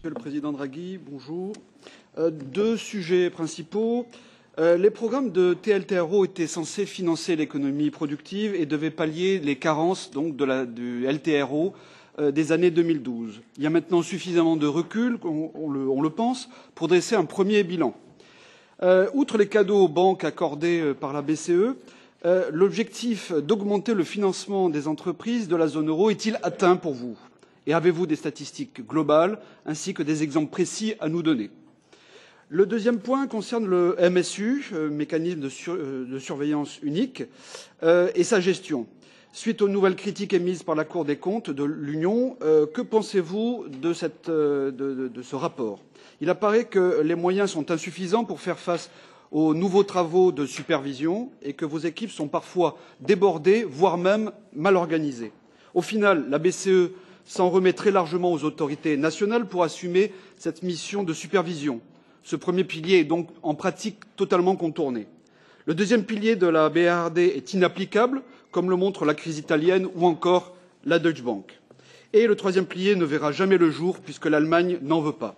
Monsieur le Président Draghi, bonjour. Deux sujets principaux. Les programmes de TLTRO étaient censés financer l'économie productive et devaient pallier les carences donc, du LTRO des années 2012. Il y a maintenant suffisamment de recul, on le pense, pour dresser un premier bilan. Outre les cadeaux aux banques accordés par la BCE, l'objectif d'augmenter le financement des entreprises de la zone euro est-il atteint pour vous? Et avez-vous des statistiques globales ainsi que des exemples précis à nous donner? Le deuxième point concerne le MSU, mécanisme de surveillance unique, et sa gestion. Suite aux nouvelles critiques émises par la Cour des comptes de l'Union, que pensez-vous de ce rapport? Il apparaît que les moyens sont insuffisants pour faire face aux nouveaux travaux de supervision et que vos équipes sont parfois débordées, voire même mal organisées. Au final, la BCE s'en remet très largement aux autorités nationales pour assumer cette mission de supervision. Ce premier pilier est donc en pratique totalement contourné. Le deuxième pilier de la BRRD est inapplicable, comme le montre la crise italienne ou encore la Deutsche Bank. Et le troisième pilier ne verra jamais le jour puisque l'Allemagne n'en veut pas.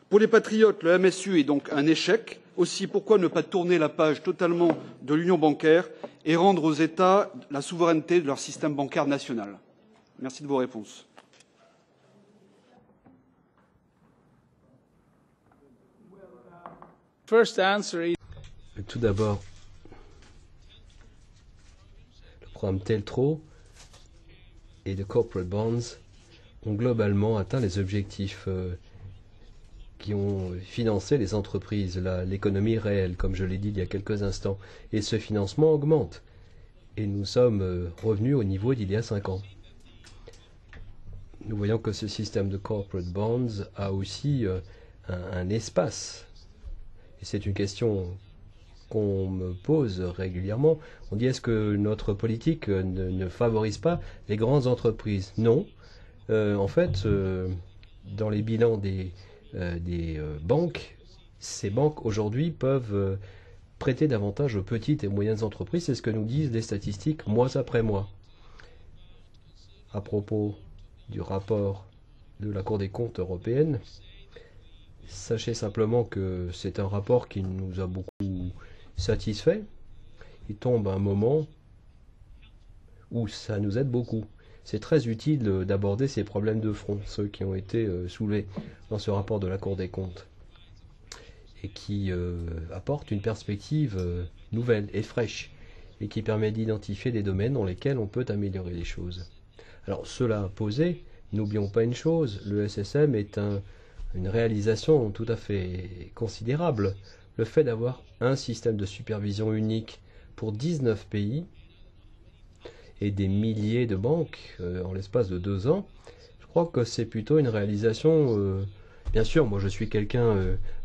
Pour les patriotes, le MSU est donc un échec. Aussi, pourquoi ne pas tourner la page totalement de l'union bancaire et rendre aux États la souveraineté de leur système bancaire national? Merci de vos réponses. Tout d'abord, le programme TLTRO et de Corporate Bonds ont globalement atteint les objectifs qui ont financé les entreprises, l'économie réelle, comme je l'ai dit il y a quelques instants. Et ce financement augmente. Et nous sommes revenus au niveau d'il y a 5 ans. Nous voyons que ce système de Corporate Bonds a aussi un espace. Et c'est une question qu'on me pose régulièrement. On dit, est-ce que notre politique ne favorise pas les grandes entreprises? Non. En fait, dans les bilans des banques, ces banques aujourd'hui peuvent prêter davantage aux petites et moyennes entreprises. C'est ce que nous disent les statistiques mois après mois. À propos du rapport de la Cour des comptes européenne, sachez simplement que c'est un rapport qui nous a beaucoup satisfait. Il tombe à un moment où ça nous aide beaucoup. C'est très utile d'aborder ces problèmes de front, ceux qui ont été soulevés dans ce rapport de la Cour des comptes, et qui apportent une perspective nouvelle et fraîche, et qui permet d'identifier des domaines dans lesquels on peut améliorer les choses. Alors, cela posé, n'oublions pas une chose, le SSM est une réalisation tout à fait considérable. Le fait d'avoir un système de supervision unique pour 19 pays et des milliers de banques en l'espace de 2 ans, je crois que c'est plutôt une réalisation. Bien sûr, moi je suis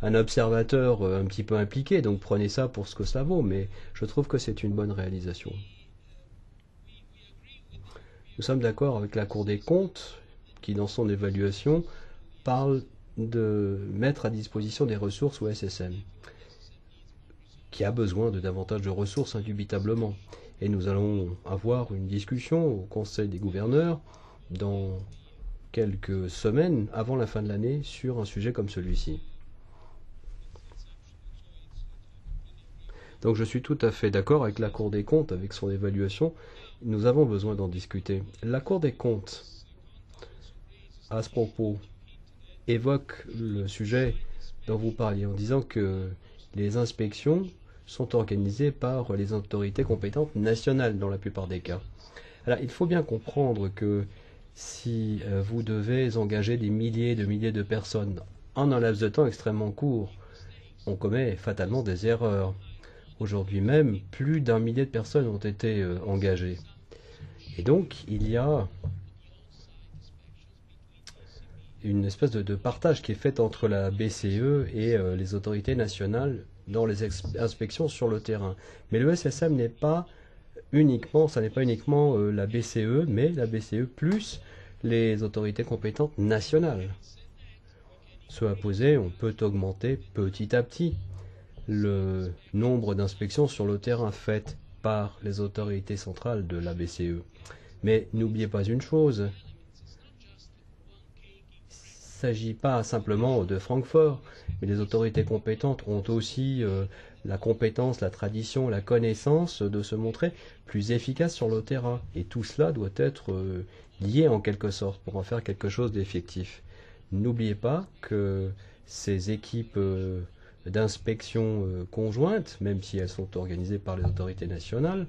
un observateur un petit peu impliqué, donc prenez ça pour ce que ça vaut, mais je trouve que c'est une bonne réalisation. Nous sommes d'accord avec la Cour des comptes, qui dans son évaluation parle de mettre à disposition des ressources au SSM, qui a besoin de davantage de ressources indubitablement. Et nous allons avoir une discussion au Conseil des gouverneurs dans quelques semaines avant la fin de l'année sur un sujet comme celui-ci. Donc je suis tout à fait d'accord avec la Cour des comptes, avec son évaluation. Nous avons besoin d'en discuter. La Cour des comptes, à ce propos, évoque le sujet dont vous parliez en disant que les inspections sont organisées par les autorités compétentes nationales dans la plupart des cas. Alors il faut bien comprendre que si vous devez engager des milliers de personnes en un laps de temps extrêmement court, on commet fatalement des erreurs. Aujourd'hui même, plus d'1 millier de personnes ont été engagées. Et donc il y a une espèce de partage qui est fait entre la BCE et les autorités nationales dans les inspections sur le terrain. Mais le SSM n'est pas uniquement, la BCE, mais la BCE plus les autorités compétentes nationales. Cela posé, on peut augmenter petit à petit le nombre d'inspections sur le terrain faites par les autorités centrales de la BCE. Mais n'oubliez pas une chose, s'agit pas simplement de Francfort, mais les autorités compétentes ont aussi la compétence, la tradition, la connaissance de se montrer plus efficaces sur le terrain. Et tout cela doit être lié en quelque sorte pour en faire quelque chose d'effectif. N'oubliez pas que ces équipes d'inspection conjointes, même si elles sont organisées par les autorités nationales,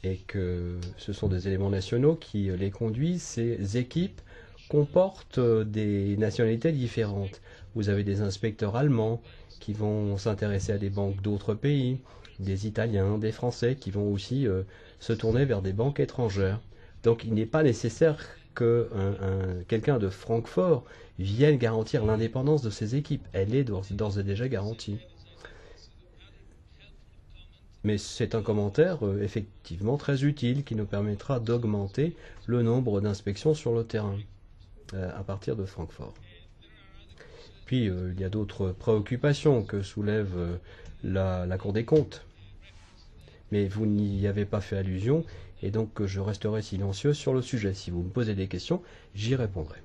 et que ce sont des éléments nationaux qui les conduisent, ces équipes comportent des nationalités différentes. Vous avez des inspecteurs allemands qui vont s'intéresser à des banques d'autres pays, des Italiens, des Français qui vont aussi se tourner vers des banques étrangères. Donc il n'est pas nécessaire que quelqu'un de Francfort vienne garantir l'indépendance de ces équipes. Elle est d'ores et déjà garantie. Mais c'est un commentaire effectivement très utile qui nous permettra d'augmenter le nombre d'inspections sur le terrain à partir de Francfort. Puis il y a d'autres préoccupations que soulève la Cour des comptes. Mais vous n'y avez pas fait allusion et donc je resterai silencieux sur le sujet. Si vous me posez des questions, j'y répondrai.